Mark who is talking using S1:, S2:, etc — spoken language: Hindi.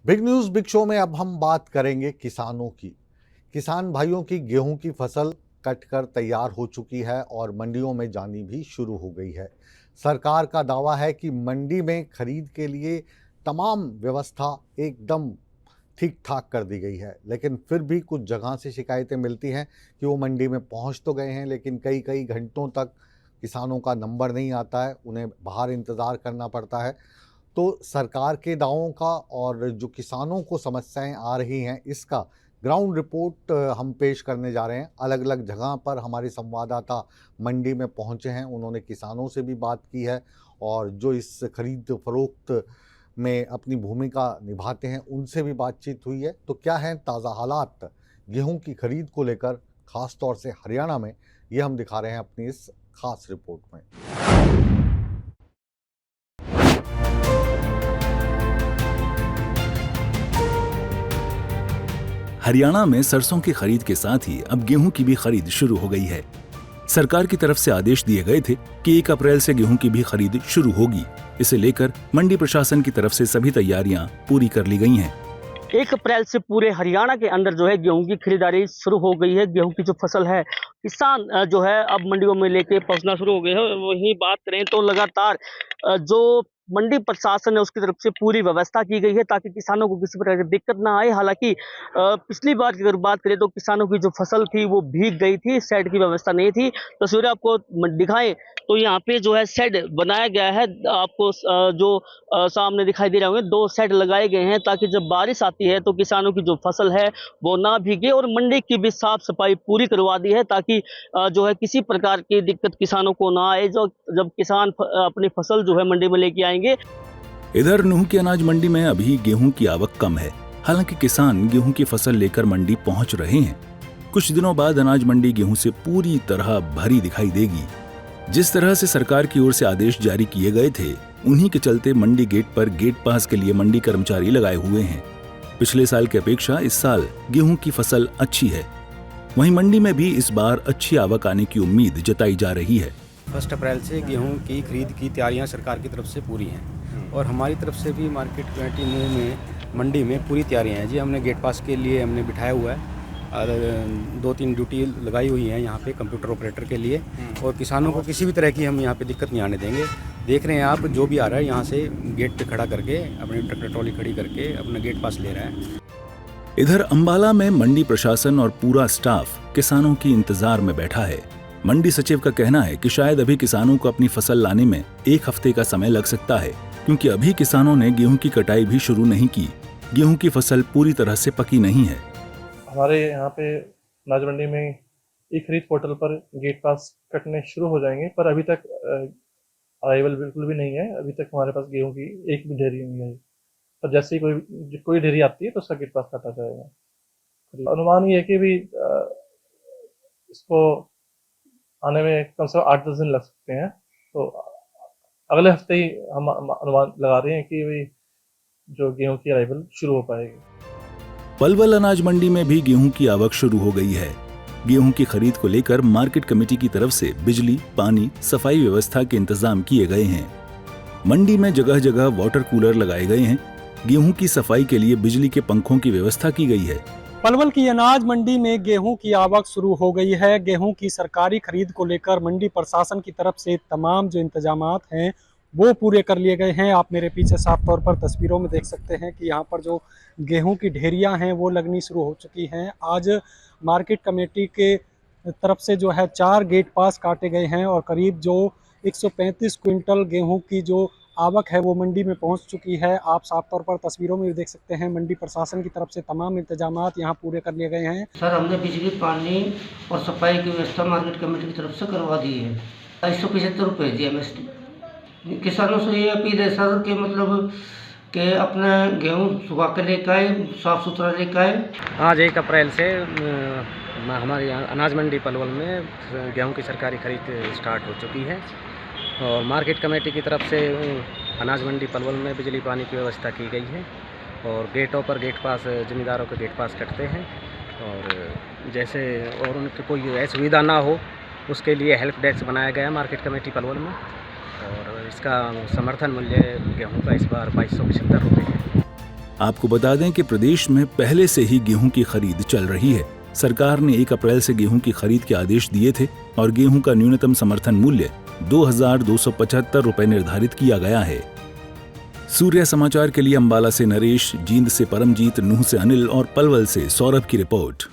S1: बिग न्यूज़ बिग शो में अब हम बात करेंगे किसानों की। किसान भाइयों की गेहूं की फसल कटकर तैयार हो चुकी है और मंडियों में जानी भी शुरू हो गई है। सरकार का दावा है कि मंडी में खरीद के लिए तमाम व्यवस्था एकदम ठीक ठाक कर दी गई है, लेकिन फिर भी कुछ जगह से शिकायतें मिलती हैं कि वो मंडी में पहुंच तो गए हैं, लेकिन कई कई घंटों तक किसानों का नंबर नहीं आता है, उन्हें बाहर इंतज़ार करना पड़ता है। तो सरकार के दावों का और जो किसानों को समस्याएं आ रही हैं, इसका ग्राउंड रिपोर्ट हम पेश करने जा रहे हैं। अलग अलग जगह पर हमारे संवाददाता मंडी में पहुंचे हैं, उन्होंने किसानों से भी बात की है और जो इस खरीद फरोख्त में अपनी भूमिका निभाते हैं उनसे भी बातचीत हुई है। तो क्या हैं ताज़ा हालात गेहूं की खरीद को लेकर, खास तौर से हरियाणा में, ये हम दिखा रहे हैं अपनी इस खास रिपोर्ट में।
S2: हरियाणा में सरसों की खरीद के साथ ही अब गेहूं की भी खरीद शुरू हो गई है। सरकार की तरफ से आदेश दिए गए थे कि 1 अप्रैल से गेहूं की भी खरीद शुरू होगी। इसे लेकर मंडी प्रशासन की तरफ से सभी तैयारियां पूरी कर ली गई हैं।
S3: 1 अप्रैल से पूरे हरियाणा के अंदर जो है गेहूं की खरीदारी शुरू हो गई है। गेहूं की जो फसल है किसान जो है अब मंडियों में लेके पहुंचना शुरू हो गए हैं। वहीं बात करें तो लगातार जो मंडी प्रशासन है उसकी तरफ से पूरी व्यवस्था की गई है ताकि किसानों को किसी प्रकार की दिक्कत ना आए। हालांकि पिछली बार की अगर बात करें तो किसानों की जो फसल थी वो भीग गई थी, शेड की व्यवस्था नहीं थी। तस्वीरें आपको दिखाएं तो यहाँ पे जो है शेड बनाया गया है। आपको जो सामने दिखाई दे रहे होंगे 2 शेड लगाए गए हैं ताकि जब बारिश आती है तो किसानों की जो फसल है वो ना भीगे। और मंडी की भी साफ सफाई पूरी करवा दी है ताकि जो है किसी प्रकार की दिक्कत किसानों को ना आए जो जब किसान अपनी फसल जो है मंडी में लेके आएंगे।
S2: इधर नूह की अनाज मंडी में अभी गेहूं की आवक कम है। हालांकि किसान गेहूं की फसल लेकर मंडी पहुंच रहे हैं। कुछ दिनों बाद अनाज मंडी गेहूं से पूरी तरह भरी दिखाई देगी। जिस तरह से सरकार की ओर से आदेश जारी किए गए थे, उन्हीं के चलते मंडी गेट पर गेट पास के लिए मंडी कर्मचारी लगाए हुए हैं। पिछले साल की अपेक्षा इस साल गेहूं की फसल अच्छी है। वहीं मंडी में भी इस बार अच्छी आवक आने की उम्मीद जताई जा रही है।
S4: 1 अप्रैल से गेहूं की खरीद की तैयारियां सरकार की तरफ से पूरी हैं और हमारी तरफ से भी मार्केट कमेटी में मंडी में पूरी तैयारियां हैं जी। हमने गेट पास के लिए हमने बिठाया हुआ है और 2-3 ड्यूटी लगाई हुई हैं यहाँ पे कंप्यूटर ऑपरेटर के लिए। और किसानों को किसी भी तरह की हम यहाँ पे दिक्कत नहीं आने देंगे। देख रहे हैं आप, जो भी आ रहा है यहाँ से गेट पे खड़ा करके अपनी ट्रैक्टर ट्रॉली खड़ी करके अपना गेट पास ले रहा है।
S2: इधर अंबाला में मंडी प्रशासन और पूरा स्टाफ किसानों की इंतजार में बैठा है। मंडी सचिव का कहना है कि शायद अभी किसानों को अपनी फसल लाने में 1 हफ्ते का समय लग सकता है, क्योंकि अभी किसानों ने गेहूं की कटाई भी शुरू नहीं की। गेहूं की फसल पूरी तरह से पकी नहीं है।
S5: हमारे यहाँ पे अनाज मंडी में ई खरीद पोर्टल पर गेट पास कटने शुरू हो जाएंगे, पर अभी तक अराइवल बिल्कुल भी नहीं है। अभी तक हमारे पास गेहूं की एक भी ढेरी नहीं आई, पर जैसे ही कोई ढेरी आती है तो उसका गेट पास काटा जाएगा। अनुमान ये है कि भी इसको आने में कम से कम 8-10 दिन लग सकते हैं। तो अगले हफ्ते ही हम अनुमान लगा रहे हैं कि भाई जो गेहूं की अराइवल शुरू हो पाएगी।
S2: पलवल अनाज मंडी में भी गेहूं की आवक शुरू हो गई है। गेहूं की खरीद को लेकर मार्केट कमेटी की तरफ से बिजली, पानी, सफाई व्यवस्था के इंतजाम किए गए हैं। मंडी में जगह जगह वाटर कूलर लगाए गए हैं। गेहूं की सफाई के लिए बिजली के पंखों की व्यवस्था की गई है।
S6: पलवल की अनाज मंडी में गेहूं की आवक शुरू हो गई है। गेहूं की सरकारी खरीद को लेकर मंडी प्रशासन की तरफ से तमाम जो इंतजामात हैं वो पूरे कर लिए गए हैं। आप मेरे पीछे साफ तौर पर तस्वीरों में देख सकते हैं कि यहाँ पर जो गेहूं की ढेरियां हैं वो लगनी शुरू हो चुकी हैं। आज मार्केट कमेटी के तरफ से जो है 4 गेट पास काटे गए हैं और करीब जो 135 क्विंटल गेहूं की जो आवक है वो मंडी में पहुंच चुकी है। आप साफ तौर पर तस्वीरों में भी देख सकते हैं। मंडी प्रशासन की तरफ से तमाम इंतजामात यहाँ पूरे कर लिए गए हैं।
S7: सर, हमने बिजली, पानी और सफाई की व्यवस्था मार्केट कमेटी की तरफ से करवा दी है। 275 रुपये GMST। किसानों से ये अपील है सर कि मतलब कि अपना गेहूँ सुखा कर लेकर आए, साफ़ सुथरा लेकर आए।
S4: आज 1 अप्रैल से हमारे यहाँ अनाज मंडी पलवल में गेहूं की सरकारी खरीद स्टार्ट हो चुकी है और मार्केट कमेटी की तरफ से अनाज मंडी पलवल में बिजली पानी की व्यवस्था की गई है और गेटों पर गेट पास ज़मींदारों के गेट पास कटते हैं और जैसे और उनकी कोई असुविधा ना हो उसके लिए हेल्प डेस्क बनाया गया है मार्केट कमेटी पलवल में और इसका समर्थन मूल्य गेहूं का इस बार 2275 रुपये है।
S2: आपको बता दें कि प्रदेश में पहले से ही गेहूं की खरीद चल रही है। सरकार ने 1 अप्रैल से गेहूं की खरीद के आदेश दिए थे और गेहूं का न्यूनतम समर्थन मूल्य 2,275 रुपए निर्धारित किया गया है। सूर्य समाचार के लिए अंबाला से नरेश, जींद से परमजीत, नूह से अनिल और पलवल से सौरभ की रिपोर्ट।